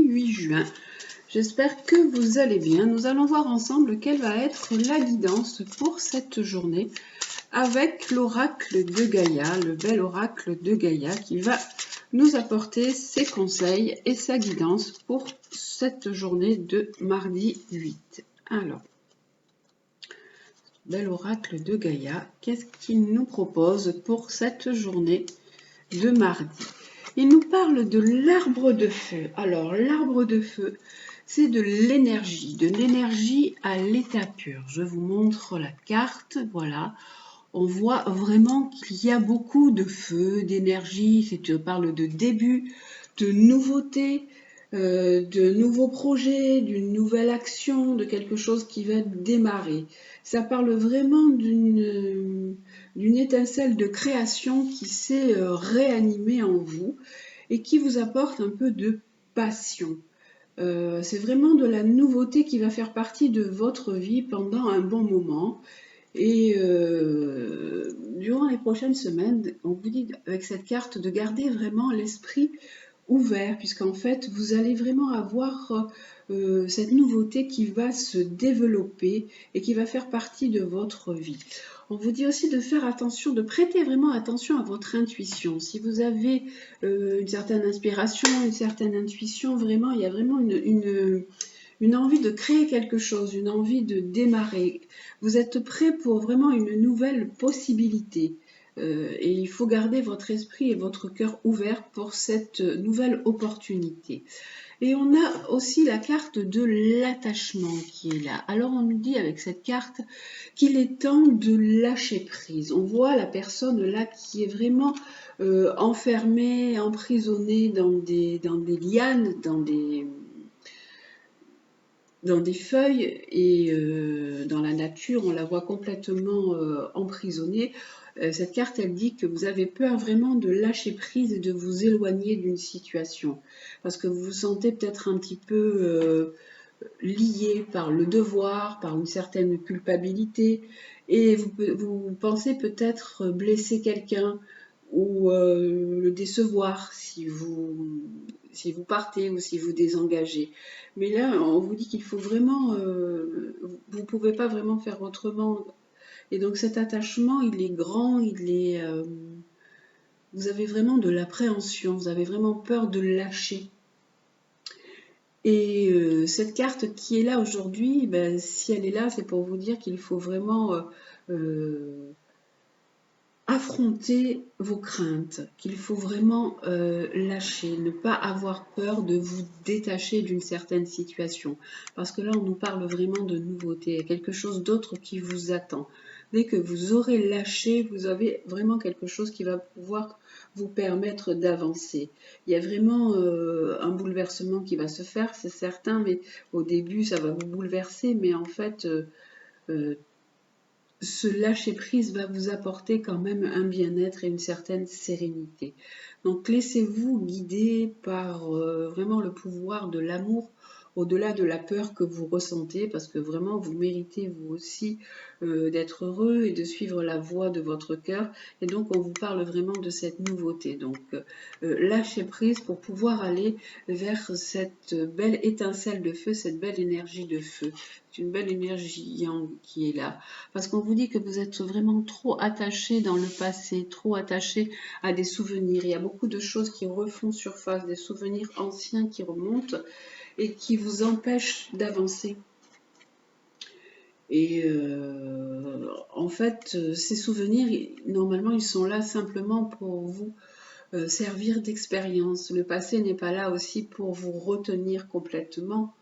8 juin. J'espère que vous allez bien. Nous allons voir ensemble quelle va être la guidance pour cette journée avec l'oracle de Gaïa, le bel oracle de Gaïa qui va nous apporter ses conseils et sa guidance pour cette journée de mardi 8. Alors, bel oracle de Gaïa, qu'est-ce qu'il nous propose pour cette journée de mardi? Il nous parle de l'arbre de feu. Alors, l'arbre de feu, c'est de l'énergie à l'état pur. Je vous montre la carte, voilà. On voit vraiment qu'il y a beaucoup de feu, d'énergie. Ça parle de début, de nouveauté, de nouveaux projets, d'une nouvelle action, de quelque chose qui va démarrer. Ça parle vraiment d'une étincelle de création qui s'est réanimée en vous et qui vous apporte un peu de passion. C'est vraiment de la nouveauté qui va faire partie de votre vie pendant un bon moment. Et durant les prochaines semaines, on vous dit avec cette carte de garder vraiment l'esprit ouvert, puisqu'en fait, vous allez vraiment avoir cette nouveauté qui va se développer et qui va faire partie de votre vie. On vous dit aussi de faire attention, de prêter vraiment attention à votre intuition. Si vous avez une certaine inspiration, une certaine intuition, vraiment, il y a vraiment une envie de créer quelque chose, une envie de démarrer. Vous êtes prêt pour vraiment une nouvelle possibilité. Et il faut garder votre esprit et votre cœur ouverts pour cette nouvelle opportunité. Et on a aussi la carte de l'attachement qui est là. Alors on nous dit avec cette carte qu'il est temps de lâcher prise. On voit la personne là qui est vraiment enfermée, emprisonnée dans des lianes, dans des feuilles et dans la nature, on la voit complètement emprisonnée. Cette carte, elle dit que vous avez peur vraiment de lâcher prise et de vous éloigner d'une situation. Parce que vous vous sentez peut-être un petit peu lié par le devoir, par une certaine culpabilité. Et vous pensez peut-être blesser quelqu'un ou le décevoir si vous partez ou si vous désengagez. Mais là, on vous dit qu'il faut vraiment, vous ne pouvez pas vraiment faire autrement. Et donc cet attachement, il est grand, vous avez vraiment de l'appréhension, vous avez vraiment peur de lâcher. Et cette carte qui est là aujourd'hui, ben, si elle est là, c'est pour vous dire qu'il faut vraiment affronter vos craintes, qu'il faut vraiment lâcher, ne pas avoir peur de vous détacher d'une certaine situation. Parce que là, on nous parle vraiment de nouveauté, il y a quelque chose d'autre qui vous attend. Dès que vous aurez lâché, vous avez vraiment quelque chose qui va pouvoir vous permettre d'avancer. Il y a vraiment un bouleversement qui va se faire, c'est certain, mais au début, ça va vous bouleverser, mais en fait, ce lâcher-prise va vous apporter quand même un bien-être et une certaine sérénité. Donc laissez-vous guider par vraiment le pouvoir de l'amour au-delà de la peur que vous ressentez, parce que vraiment vous méritez vous aussi d'être heureux et de suivre la voie de votre cœur. Et donc on vous parle vraiment de cette nouveauté. Donc lâchez prise pour pouvoir aller vers cette belle étincelle de feu, cette belle énergie de feu. C'est une belle énergie yang qui est là. Parce qu'on vous dit que vous êtes vraiment trop attaché dans le passé, trop attaché à des souvenirs. Il y a beaucoup de choses qui refont surface, des souvenirs anciens qui remontent et qui vous empêchent d'avancer. Et en fait, ces souvenirs, normalement, ils sont là simplement pour vous servir d'expérience. Le passé n'est pas là aussi pour vous retenir complètement.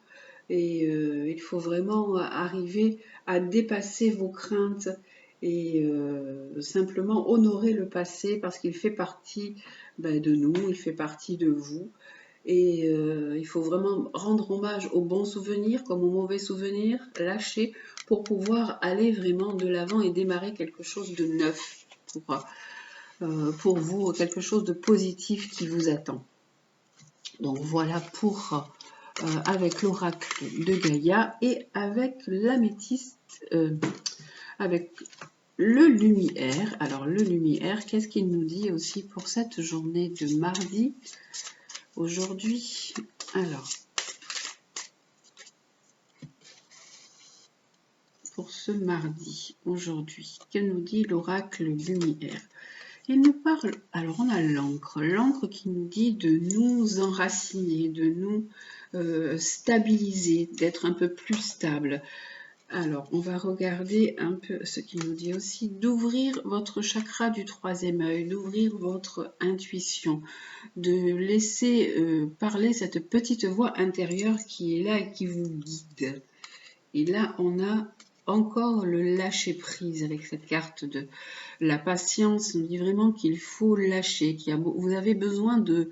Et il faut vraiment arriver à dépasser vos craintes et simplement honorer le passé parce qu'il fait partie de nous, il fait partie de vous. Et il faut vraiment rendre hommage aux bons souvenirs comme aux mauvais souvenirs, lâcher pour pouvoir aller vraiment de l'avant et démarrer quelque chose de neuf pour vous, quelque chose de positif qui vous attend. Donc voilà pour avec l'oracle de Gaïa et avec l'améthyste, avec le lumière. Alors le lumière, qu'est-ce qu'il nous dit aussi pour cette journée de mardi aujourd'hui? Alors, pour ce mardi, aujourd'hui? Que nous dit l'oracle lumière? Il nous parle, alors on a l'encre qui nous dit de nous enraciner, de nous stabiliser, d'être un peu plus stable. Alors, on va regarder un peu ce qu'il nous dit aussi, d'ouvrir votre chakra du troisième œil, d'ouvrir votre intuition, de laisser parler cette petite voix intérieure qui est là et qui vous guide. Et là, on a encore le lâcher prise avec cette carte de la patience. On dit vraiment qu'il faut lâcher, vous avez besoin de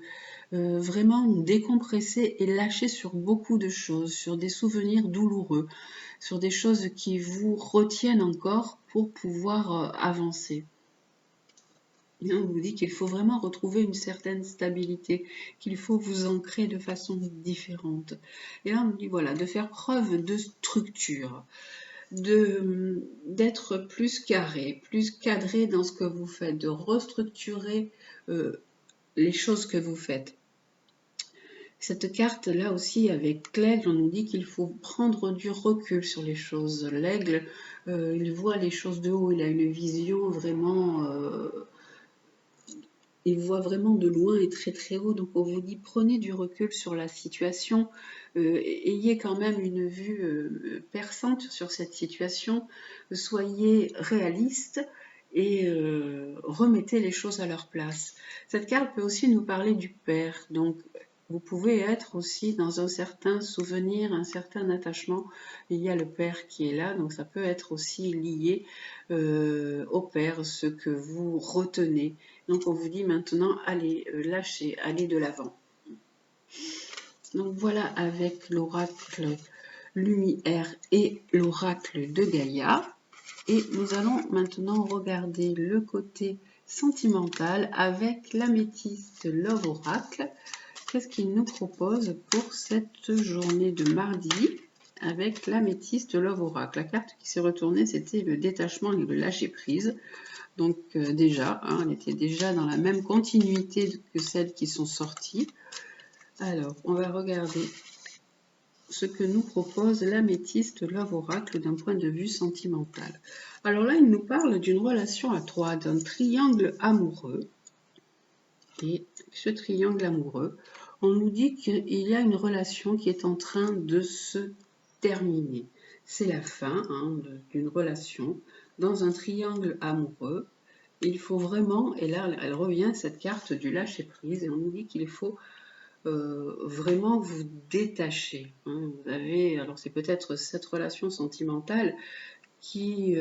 vraiment décompresser et lâcher sur beaucoup de choses, sur des souvenirs douloureux, sur des choses qui vous retiennent encore pour pouvoir avancer. Et on vous dit qu'il faut vraiment retrouver une certaine stabilité, qu'il faut vous ancrer de façon différente. Et là, on nous dit voilà, de faire preuve de structure, d'être plus carré, plus cadré dans ce que vous faites, de restructurer les choses que vous faites. Cette carte-là aussi, avec l'aigle, on nous dit qu'il faut prendre du recul sur les choses. L'aigle, il voit les choses de haut, il a une vision vraiment... il voit vraiment de loin et très très haut. Donc on vous dit, prenez du recul sur la situation, ayez quand même une vue perçante sur cette situation, soyez réaliste et remettez les choses à leur place. Cette carte peut aussi nous parler du père, donc vous pouvez être aussi dans un certain souvenir, un certain attachement. Il y a le père qui est là, donc ça peut être aussi lié au père, ce que vous retenez. Donc on vous dit maintenant, allez, lâchez, allez de l'avant. Donc voilà avec l'oracle lumière et l'oracle de Gaïa. Et nous allons maintenant regarder le côté sentimental avec l'améthyste Love Oracle. Qu'est-ce qu'il nous propose pour cette journée de mardi avec l'améthyste Love Oracle? La carte qui s'est retournée, c'était le détachement et le lâcher prise. Donc déjà, elle était déjà dans la même continuité que celles qui sont sorties. Alors, on va regarder ce que nous propose l'améthyste Love Oracle d'un point de vue sentimental. Alors là, il nous parle d'une relation à trois, d'un triangle amoureux. Et ce triangle amoureux, on nous dit qu'il y a une relation qui est en train de se terminer. C'est la fin d'une relation dans un triangle amoureux. Il faut vraiment, et là elle revient cette carte du lâcher prise, et on nous dit qu'il faut vraiment vous détacher. Vous avez, alors c'est peut-être cette relation sentimentale qui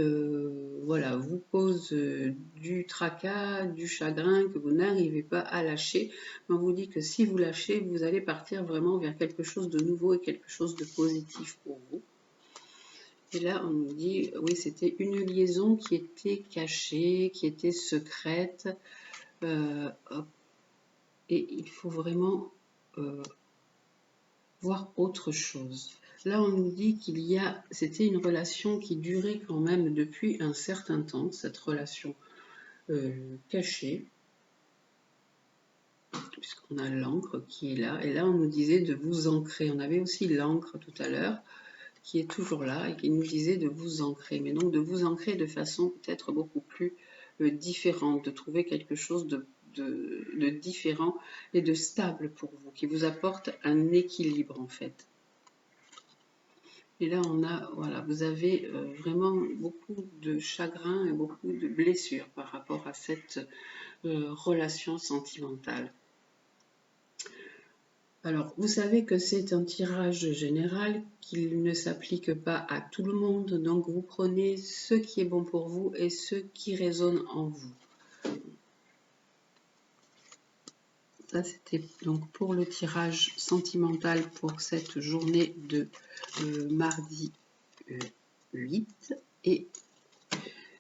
voilà, vous cause du tracas, du chagrin que vous n'arrivez pas à lâcher. On vous dit que si vous lâchez, vous allez partir vraiment vers quelque chose de nouveau et quelque chose de positif pour vous. Et là, on nous dit, oui, c'était une liaison qui était cachée, qui était secrète. Et il faut vraiment voir autre chose. Là, on nous dit c'était une relation qui durait quand même depuis un certain temps, cette relation cachée, puisqu'on a l'encre qui est là. Et là, on nous disait de vous ancrer. On avait aussi l'encre tout à l'heure, qui est toujours là et qui nous disait de vous ancrer. Mais donc de vous ancrer de façon peut-être beaucoup plus différente, de trouver quelque chose de différent et de stable pour vous, qui vous apporte un équilibre en fait. Et là, voilà, vous avez vraiment beaucoup de chagrin et beaucoup de blessures par rapport à cette relation sentimentale. Alors, vous savez que c'est un tirage général, qu'il ne s'applique pas à tout le monde, donc vous prenez ce qui est bon pour vous et ce qui résonne en vous. Ça, c'était donc pour le tirage sentimental pour cette journée de mardi 8. Et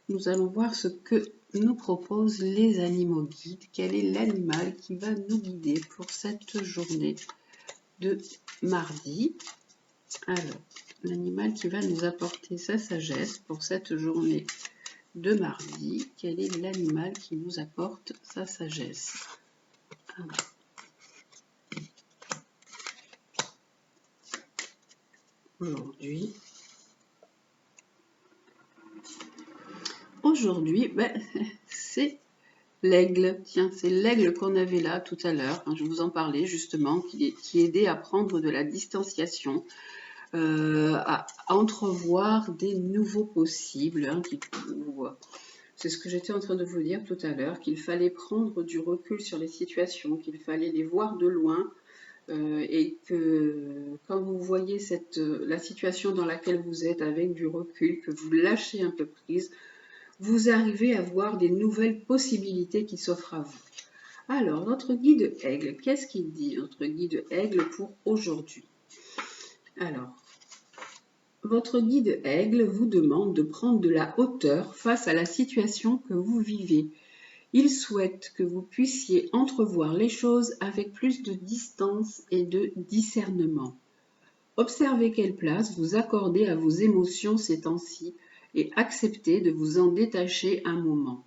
nous allons voir ce que nous proposent les animaux guides. Quel est l'animal qui va nous guider pour cette journée de mardi? Alors, l'animal qui va nous apporter sa sagesse pour cette journée de mardi. Quel est l'animal qui nous apporte sa sagesse? Alors, aujourd'hui, aujourd'hui, c'est l'aigle. Tiens, c'est l'aigle qu'on avait là tout à l'heure. Je vous en parlais justement, qui aidait à prendre de la distanciation, à entrevoir des nouveaux possibles. C'est ce que j'étais en train de vous dire tout à l'heure, qu'il fallait prendre du recul sur les situations, qu'il fallait les voir de loin, et que quand vous voyez la situation dans laquelle vous êtes avec du recul, que vous lâchez un peu prise, vous arrivez à voir des nouvelles possibilités qui s'offrent à vous. Alors, notre guide aigle, qu'est-ce qu'il dit, notre guide aigle, pour aujourd'hui? Alors, votre guide aigle vous demande de prendre de la hauteur face à la situation que vous vivez. Il souhaite que vous puissiez entrevoir les choses avec plus de distance et de discernement. Observez quelle place vous accordez à vos émotions ces temps-ci et acceptez de vous en détacher un moment.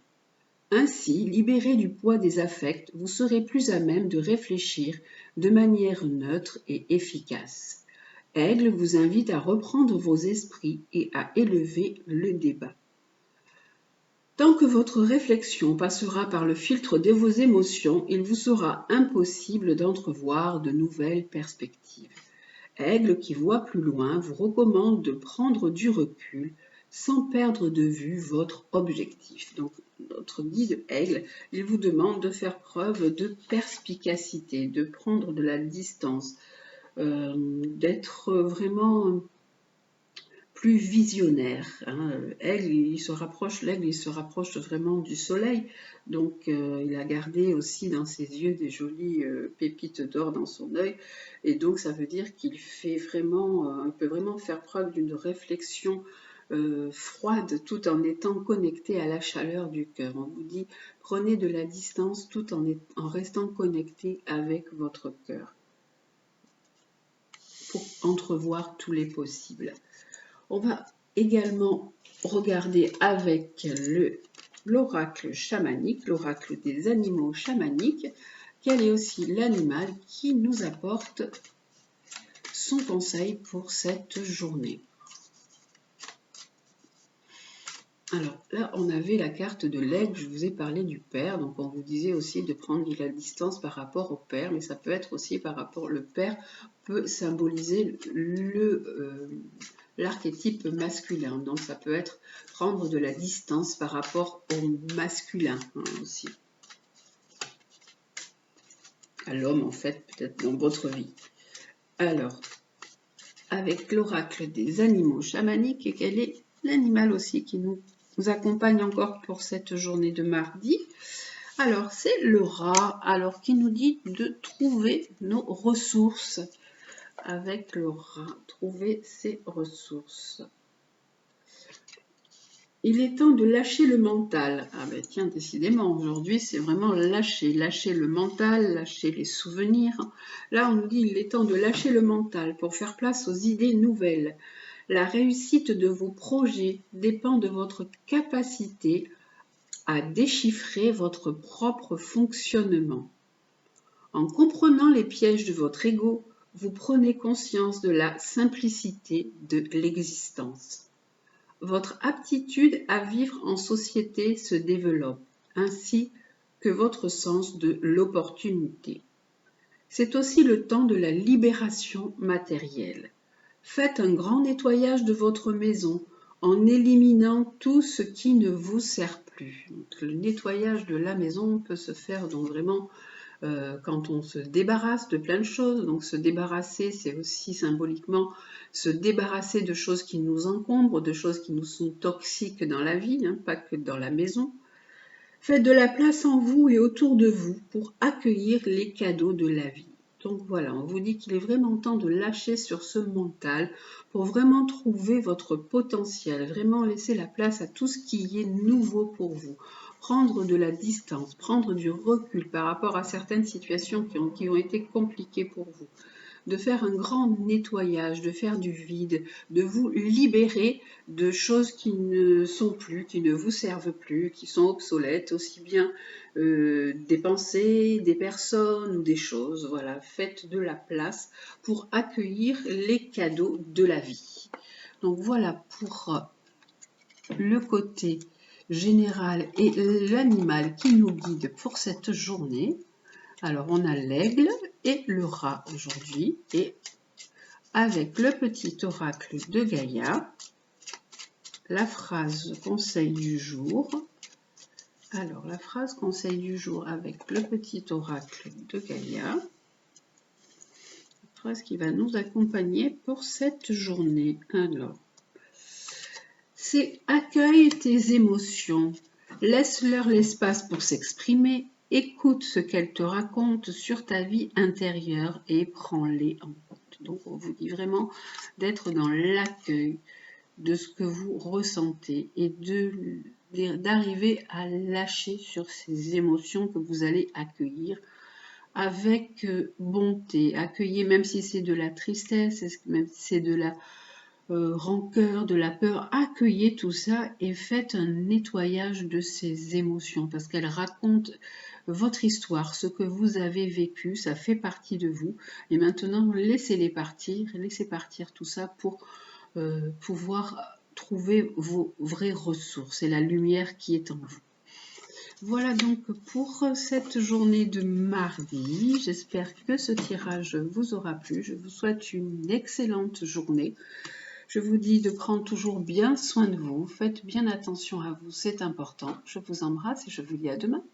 Ainsi, libéré du poids des affects, vous serez plus à même de réfléchir de manière neutre et efficace. Aigle vous invite à reprendre vos esprits et à élever le débat. Tant que votre réflexion passera par le filtre de vos émotions, il vous sera impossible d'entrevoir de nouvelles perspectives. Aigle qui voit plus loin vous recommande de prendre du recul sans perdre de vue votre objectif. Donc, notre guide Aigle, il vous demande de faire preuve de perspicacité, de prendre de la distance, d'être vraiment plus visionnaire. L'aigle, il se rapproche vraiment du soleil, donc il a gardé aussi dans ses yeux des jolies pépites d'or dans son œil, et donc ça veut dire qu'il peut vraiment faire preuve d'une réflexion froide tout en étant connecté à la chaleur du cœur. On vous dit, prenez de la distance tout en restant connecté avec votre cœur pour entrevoir tous les possibles. On va également regarder avec l'oracle chamanique, l'oracle des animaux chamaniques, quel est aussi l'animal qui nous apporte son conseil pour cette journée. Alors là, on avait la carte de l'aigle, je vous ai parlé du père, donc on vous disait aussi de prendre de la distance par rapport au père, mais ça peut être aussi par rapport, le père peut symboliser l'archétype masculin, donc ça peut être prendre de la distance par rapport au masculin aussi, à l'homme en fait, peut-être dans votre vie. Alors, avec l'oracle des animaux chamaniques, quel est l'animal aussi qui nous accompagne encore pour cette journée de mardi? Alors, c'est le rat, alors qui nous dit de trouver nos ressources. Avec le rat, trouver ses ressources. Il est temps de lâcher le mental. Ah ben tiens, décidément, aujourd'hui, c'est vraiment lâcher le mental, lâcher les souvenirs. Là, on nous dit il est temps de lâcher le mental pour faire place aux idées nouvelles. La réussite de vos projets dépend de votre capacité à déchiffrer votre propre fonctionnement. En comprenant les pièges de votre ego, vous prenez conscience de la simplicité de l'existence. Votre aptitude à vivre en société se développe, ainsi que votre sens de l'opportunité. C'est aussi le temps de la libération matérielle. Faites un grand nettoyage de votre maison en éliminant tout ce qui ne vous sert plus. Donc, le nettoyage de la maison peut se faire donc vraiment quand on se débarrasse de plein de choses. Donc se débarrasser, c'est aussi symboliquement se débarrasser de choses qui nous encombrent, de choses qui nous sont toxiques dans la vie, pas que dans la maison. Faites de la place en vous et autour de vous pour accueillir les cadeaux de la vie. Donc voilà, on vous dit qu'il est vraiment temps de lâcher sur ce mental pour vraiment trouver votre potentiel, vraiment laisser la place à tout ce qui est nouveau pour vous. Prendre de la distance, prendre du recul par rapport à certaines situations qui ont été compliquées pour vous. De faire un grand nettoyage, de faire du vide, de vous libérer de choses qui ne sont plus, qui ne vous servent plus, qui sont obsolètes, aussi bien des pensées, des personnes ou des choses. Voilà, faites de la place pour accueillir les cadeaux de la vie. Donc voilà pour le côté général et l'animal qui nous guide pour cette journée. Alors, on a l'aigle et le rat aujourd'hui, et avec le petit oracle de Gaïa, la phrase conseil du jour. Alors, la phrase conseil du jour avec le petit oracle de Gaïa, la phrase qui va nous accompagner pour cette journée. Alors, c'est accueille tes émotions, laisse-leur l'espace pour s'exprimer, écoute ce qu'elles te racontent sur ta vie intérieure et prends-les en compte. Donc, on vous dit vraiment d'être dans l'accueil de ce que vous ressentez et d'arriver à lâcher sur ces émotions que vous allez accueillir avec bonté. Accueillez même si c'est de la tristesse, même si c'est de la rancœur, de la peur, accueillez tout ça et faites un nettoyage de ces émotions parce qu'elles racontent votre histoire, ce que vous avez vécu, ça fait partie de vous. Et maintenant, laissez partir tout ça pour pouvoir trouver vos vraies ressources et la lumière qui est en vous. Voilà donc pour cette journée de mardi. J'espère que ce tirage vous aura plu. Je vous souhaite une excellente journée. Je vous dis de prendre toujours bien soin de vous. Faites bien attention à vous, c'est important. Je vous embrasse et je vous dis à demain.